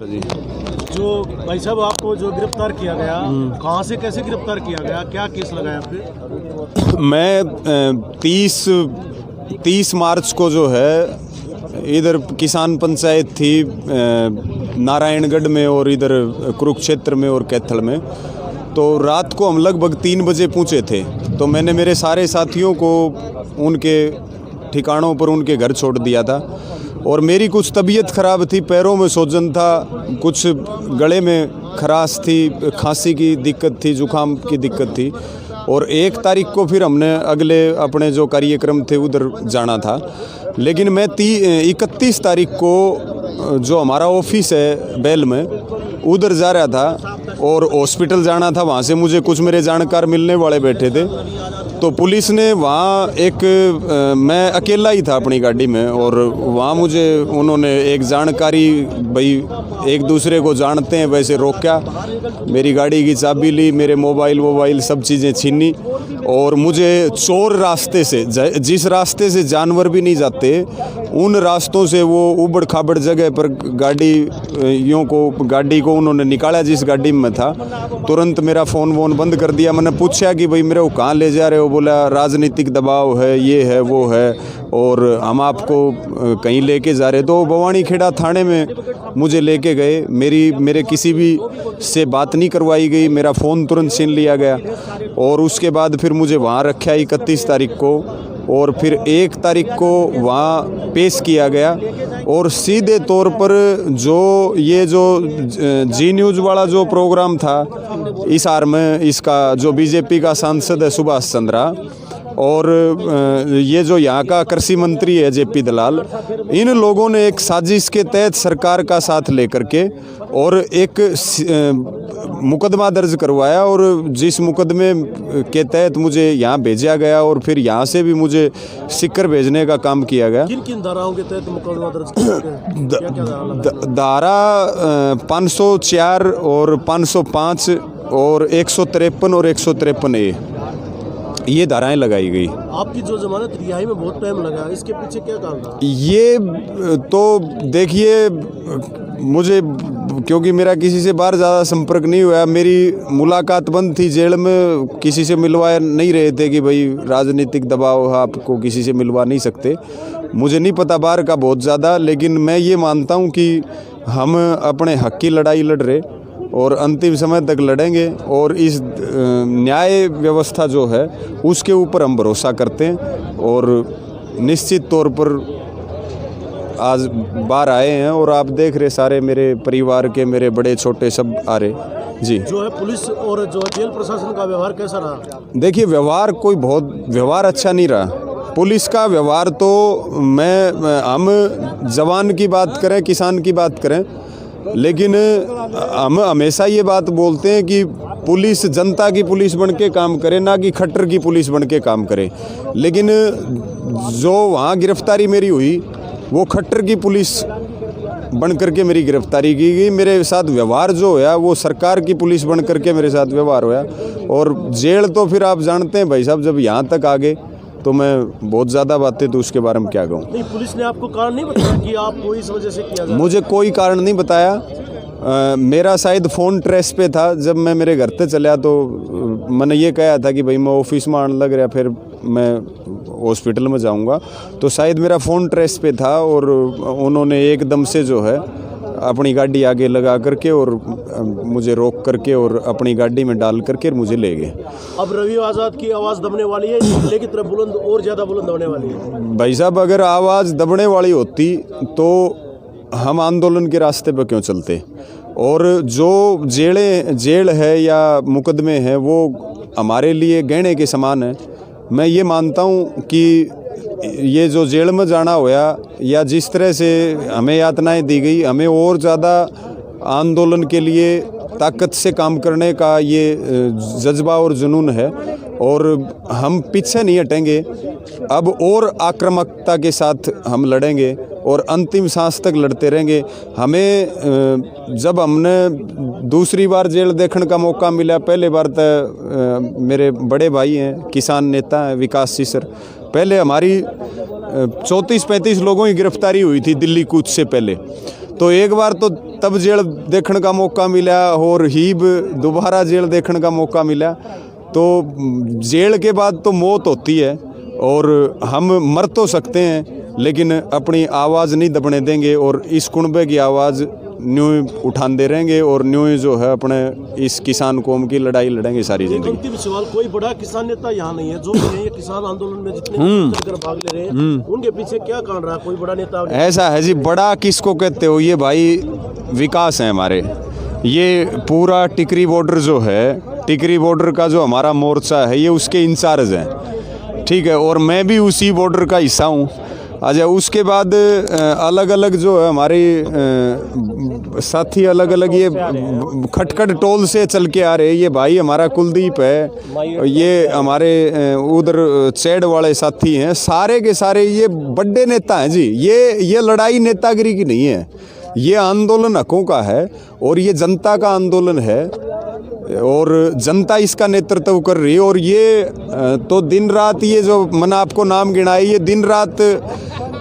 जी। जो भाई साहब आपको जो गिरफ्तार किया गया, कहाँ से कैसे गिरफ्तार किया गया, क्या केस लगाया आप पे? मैं 30 मार्च को जो है इधर किसान पंचायत थी नारायणगढ़ में और इधर कुरुक्षेत्र में और कैथल में, तो रात को हम लगभग 3 बजे पहुँचे थे। तो मैंने मेरे सारे साथियों को उनके ठिकानों पर उनके घर छोड़ दिया था और मेरी कुछ तबीयत ख़राब थी, पैरों में सूजन था, कुछ गले में खराश थी, खांसी की दिक्कत थी, जुकाम की दिक्कत थी और 1 तारीख को फिर हमने अगले अपने जो कार्यक्रम थे उधर जाना था। लेकिन मैं 31 तारीख को जो हमारा ऑफिस है बैल में उधर जा रहा था और हॉस्पिटल जाना था। वहाँ से मुझे कुछ मेरे जानकार मिलने वाले बैठे थे, तो पुलिस ने वहाँ मैं अकेला ही था अपनी गाड़ी में और वहाँ मुझे उन्होंने एक जानकारी भाई एक दूसरे को जानते हैं वैसे रोका, मेरी गाड़ी की चाबी ली, मेरे मोबाइल सब चीज़ें छीनी और मुझे चोर रास्ते से, जिस रास्ते से जानवर भी नहीं जाते उन रास्तों से वो उबड़ खाबड़ जगह पर गाड़ी को उन्होंने निकाला। जिस गाड़ी में था तुरंत मेरा फ़ोन वोन बंद कर दिया। मैंने पूछा कि भाई मेरे को कहाँ ले जा रहे हो? बोला राजनीतिक दबाव है, ये है वो है और हम आपको कहीं लेके जा रहे। तो भवानी खेड़ा थाने में मुझे लेके गए, मेरे किसी भी से बात नहीं करवाई गई, मेरा फ़ोन तुरंत छीन लिया गया और उसके बाद फिर मुझे वहाँ रखा 31 तारीख को और फिर 1 तारीख को वहाँ पेश किया गया और सीधे तौर पर ये जो जी न्यूज़ वाला जो प्रोग्राम था हिसार में, इसका जो बीजेपी का सांसद है सुभाष चंद्रा और ये जो यहाँ का कृषि मंत्री है जेपी दलाल, इन लोगों ने एक साजिश के तहत सरकार का साथ लेकर के और एक मुकदमा दर्ज करवाया और जिस मुकदमे के तहत मुझे यहाँ भेजा गया और फिर यहाँ से भी मुझे सिक्कर भेजने का काम किया गया। किन धाराओं के तहत मुकदमा दर्ज किया गया? धारा 504 और 505 और 153 और 153A ये धाराएं लगाई गई। आपकी जो जमानत रिहाई में बहुत टाइम लगा, इसके पीछे क्या कारण था? ये तो देखिए, मुझे क्योंकि मेरा किसी से बाहर ज़्यादा संपर्क नहीं हुआ, मेरी मुलाकात बंद थी जेल में, किसी से मिलवा नहीं रहे थे कि भाई राजनीतिक दबाव है, आपको किसी से मिलवा नहीं सकते। मुझे नहीं पता बाहर का बहुत ज़्यादा, लेकिन मैं ये मानता हूँ कि हम अपने हक की लड़ाई लड़ रहे और अंतिम समय तक लड़ेंगे और इस न्याय व्यवस्था जो है उसके ऊपर हम भरोसा करते हैं और निश्चित तौर पर आज बाहर आए हैं और आप देख रहे सारे मेरे परिवार के, मेरे बड़े छोटे सब आ रहे जी। जो है पुलिस और जो जेल प्रशासन का व्यवहार कैसा रहा? देखिए, व्यवहार अच्छा नहीं रहा। पुलिस का व्यवहार तो हम जवान की बात करें, किसान की बात करें, लेकिन हम हमेशा ये बात बोलते हैं कि पुलिस जनता की पुलिस बन के काम करे, ना कि खट्टर की पुलिस बन के काम करे। लेकिन जो वहाँ गिरफ्तारी मेरी हुई वो खट्टर की पुलिस बन करके मेरी गिरफ्तारी की गई। मेरे साथ व्यवहार जो है वो सरकार की पुलिस बन करके मेरे साथ व्यवहार हुआ और जेल तो फिर आप जानते हैं भाई साहब, जब यहाँ तक आ गए तो मैं बहुत ज़्यादा बातें तो उसके बारे में क्या कहूँ। नहीं, पुलिस ने आपको कारण नहीं बताया कि आपको इस वजह से किया गया? मुझे कोई कारण नहीं बताया। मेरा शायद फ़ोन ट्रेस पे था। जब मैं मेरे घर पे चला तो मैंने ये कहा था कि भाई मैं ऑफिस में आने लग रहा, फिर मैं हॉस्पिटल में जाऊंगा, तो शायद मेरा फ़ोन ट्रेस पे था और उन्होंने एकदम से जो है अपनी गाड़ी आगे लगा करके और मुझे रोक करके और अपनी गाड़ी में डाल करके मुझे ले गए। अब रवि आज़ाद की आवाज़ दबने वाली है, जिले की तरफ बुलंद और ज़्यादा बुलंद होने वाली है। भाई साहब, अगर आवाज़ दबने वाली होती तो हम आंदोलन के रास्ते पर क्यों चलते? और जो जेल है या मुकदमे हैं वो हमारे लिए गहने के समान है। मैं ये मानता हूँ कि ये जो जेल में जाना होया या जिस तरह से हमें यातनाएं दी गई, हमें और ज़्यादा आंदोलन के लिए ताकत से काम करने का ये जज्बा और जुनून है और हम पीछे नहीं हटेंगे। अब और आक्रामकता के साथ हम लड़ेंगे और अंतिम सांस तक लड़ते रहेंगे। हमें जब हमने दूसरी बार जेल देखने का मौका मिला, पहले बार तो मेरे बड़े भाई हैं, किसान नेता हैं विकास जी सर, पहले हमारी 34-35 लोगों की गिरफ्तारी हुई थी दिल्ली कूच से पहले। तो एक बार तो तब जेल देखने का मौका मिला और हीब दोबारा जेल देखने का मौका मिला। तो जेल के बाद तो मौत होती है और हम मर तो सकते हैं लेकिन अपनी आवाज़ नहीं दबने देंगे और इस कुनबे की आवाज़ न्यू उठाते रहेंगे और न्यू जो है अपने इस किसान कौम की लड़ाई लड़ेंगे सारी जिंदगी। अंतिम सवाल, कोई बड़ा किसान नेता यहाँ नहीं है जो ये किसान आंदोलन में जितने भाग ले रहे हैं उनके पीछे क्या कारण रहा? कोई बड़ा नेता ऐसा है जी, बड़ा किसको कहते हो? ये भाई विकास है हमारे। ये पूरा टिकरी बॉर्डर जो है, टिकरी बॉर्डर का जो हमारा मोर्चा है ये उसके इंचार्ज हैं, ठीक है, और मैं भी उसी बॉर्डर का हिस्सा हूँ। अच्छा, उसके बाद अलग अलग जो है हमारे साथी अलग अलग ये खटखट टोल से चल के आ रहे। ये भाई हमारा कुलदीप है, ये हमारे उधर चैड वाले साथी हैं, सारे के सारे ये बड़े नेता हैं जी। ये लड़ाई नेतागिरी की नहीं है, ये आंदोलन हकों का है और ये जनता का आंदोलन है और जनता इसका नेतृत्व कर रही है। और ये तो दिन रात, ये जो मैंने आपको नाम गिनाए, ये दिन रात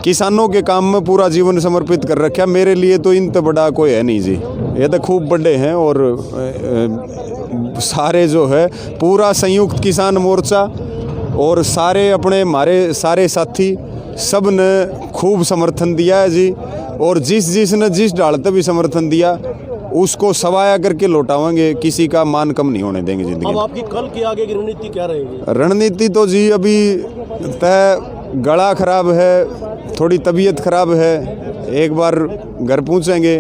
किसानों के काम में पूरा जीवन समर्पित कर रखा। मेरे लिए तो इन तो बड़ा कोई है नहीं जी, ये तो खूब बड़े हैं। और सारे जो है पूरा संयुक्त किसान मोर्चा और सारे अपने हमारे सारे साथी सब ने खूब समर्थन दिया है जी। और जिसने जिस ढालते भी समर्थन दिया उसको सवाया करके लौटाएंगे, किसी का मान कम नहीं होने देंगे जिंदगी। अब आपकी कल की आगे की रणनीति क्या रहेगी? रणनीति तो जी अभी तय, गला खराब है, थोड़ी तबीयत खराब है, एक बार घर पहुंचेंगे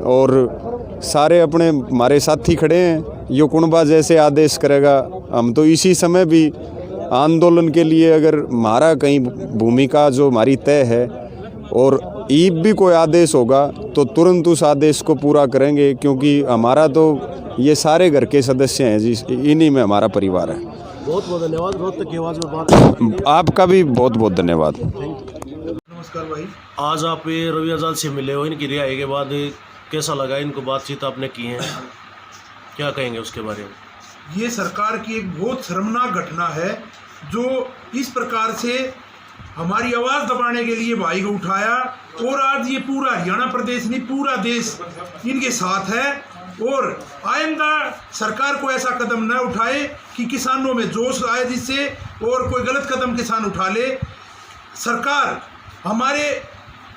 और सारे अपने हमारे साथी खड़े हैं। यो कुनबा जैसे आदेश करेगा हम तो इसी समय भी आंदोलन के लिए, अगर हमारा कहीं भूमिका जो हमारी तय है और ईब भी कोई आदेश होगा तो तुरंत उस आदेश को पूरा करेंगे, क्योंकि हमारा तो ये सारे घर के सदस्य हैं जी, इन्हीं में हमारा परिवार है। बहुत बहुत धन्यवाद। रोहतक की आवाज़ में बात आपका भी बहुत बहुत धन्यवाद। नमस्कार भाई। आज आप ये रवि आज़ाद से मिले हो, इनकी रिहाई के बाद कैसा लगा? इनको बातचीत आपने की है, क्या कहेंगे उसके बारे में? ये सरकार की एक बहुत शर्मनाक घटना है जो इस प्रकार से हमारी आवाज़ दबाने के लिए भाई को उठाया और आज ये पूरा हरियाणा प्रदेश नहीं पूरा देश इनके साथ है। और आइंदा सरकार को ऐसा कदम न उठाए कि किसानों में जोश आए जिससे और कोई गलत कदम किसान उठा ले। सरकार हमारे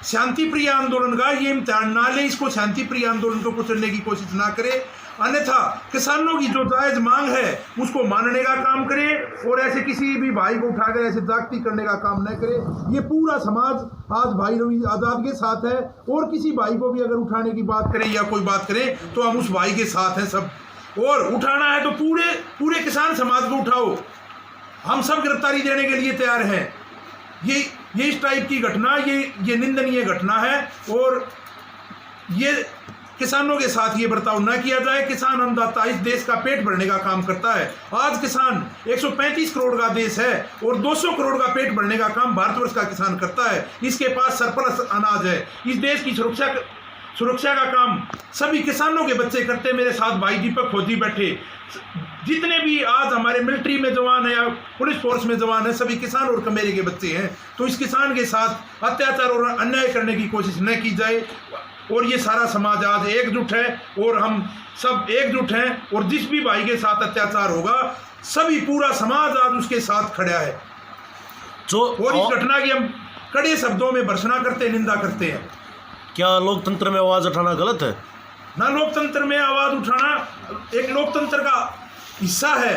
शांति प्रिय आंदोलन का ये इम्तिहान ना ले, इसको शांति प्रिय आंदोलन को कुचलने की कोशिश ना करे, अन्यथा किसानों की जो जायज़ मांग है उसको मानने का काम करे और ऐसे किसी भी भाई को उठाकर ऐसे जागती करने का काम न करे। ये पूरा समाज आज भाई रवि आज़ाद के साथ है और किसी भाई को भी अगर उठाने की बात करें या कोई बात करें तो हम उस भाई के साथ हैं सब। और उठाना है तो पूरे किसान समाज को उठाओ, हम सब गिरफ्तारी देने के लिए तैयार हैं। ये इस टाइप की घटना ये निंदनीय घटना है और ये किसानों के साथ ये बर्ताव न किया जाए। किसान अन्नदाता इस देश का पेट भरने का काम करता है। आज किसान 135 करोड़ का देश है और 200 करोड़ का पेट भरने का काम भारतवर्ष का किसान करता है। इसके पास सरप्लस अनाज है। इस देश की सुरक्षा का काम सभी किसानों के बच्चे करते हैं। मेरे साथ भाई दीपक फौजी बैठे, जितने भी आज हमारे मिलिट्री में जवान है या पुलिस फोर्स में जवान है, सभी किसान और कमेरे के बच्चे हैं। तो इस किसान के साथ अत्याचार और अन्याय करने की कोशिश न की जाए। और ये सारा समाज आज एकजुट है और हम सब एकजुट हैं और जिस भी भाई के साथ अत्याचार होगा सभी पूरा समाज आज उसके साथ खड़ा है। और इस घटना की हम कड़े शब्दों में भर्त्सना करते, निंदा करते हैं। क्या लोकतंत्र में आवाज़ उठाना गलत है? ना, लोकतंत्र में आवाज़ उठाना एक लोकतंत्र का हिस्सा है।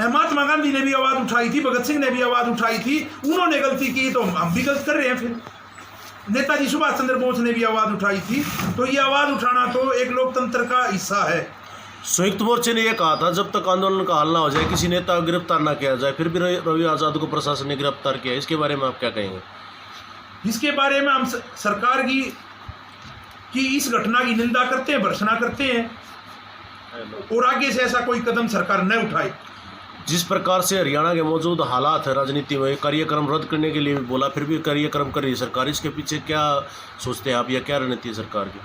महात्मा गांधी ने भी आवाज़ उठाई थी, भगत सिंह ने भी आवाज़ उठाई थी, उन्होंने गलती की तो हम भी गलत कर रहे हैं। फिर नेताजी सुभाष चंद्र बोस ने भी आवाज़ उठाई थी। तो ये आवाज़ उठाना तो एक लोकतंत्र का हिस्सा है। संयुक्त मोर्चे ने यह कहा था जब तक आंदोलन का हल ना हो जाए, किसी नेता को गिरफ्तार ना किया जाए, फिर भी रवि आज़ाद को प्रशासन ने गिरफ्तार किया। इसके बारे में आप क्या कहेंगे? इसके बारे में हम सरकार की इस घटना की निंदा करते हैं, भर्त्सना करते हैं और आगे से ऐसा कोई कदम सरकार न उठाए। जिस प्रकार से हरियाणा के मौजूद हालात है राजनीति में, कार्यक्रम रद्द करने के लिए भी बोला, फिर भी कार्यक्रम कर रही है सरकार। इसके पीछे क्या सोचते हैं आप या क्या रणनीति है सरकार की?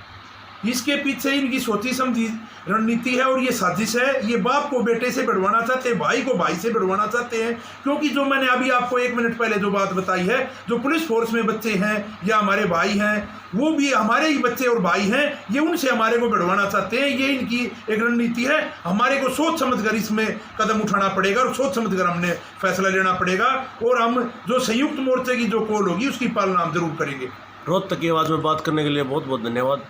इसके पीछे इनकी सोची समझी रणनीति है और ये साजिश है। ये बाप को बेटे से भिड़वाना चाहते हैं, भाई को भाई से भिड़वाना चाहते हैं। क्योंकि जो मैंने अभी आपको 1 मिनट पहले जो बात बताई है, जो पुलिस फोर्स में बच्चे हैं या हमारे भाई हैं, वो भी हमारे ही बच्चे और भाई हैं, ये उनसे हमारे को भिड़वाना चाहते हैं। ये इनकी एक रणनीति है। हमारे को सोच समझकर इसमें कदम उठाना पड़ेगा और सोच समझकर हमने फैसला लेना पड़ेगा और हम जो संयुक्त मोर्चे की जो कॉल होगी उसकी पालना हम जरूर करेंगे। रोहतक की आवाज़ में बात करने के लिए बहुत बहुत धन्यवाद।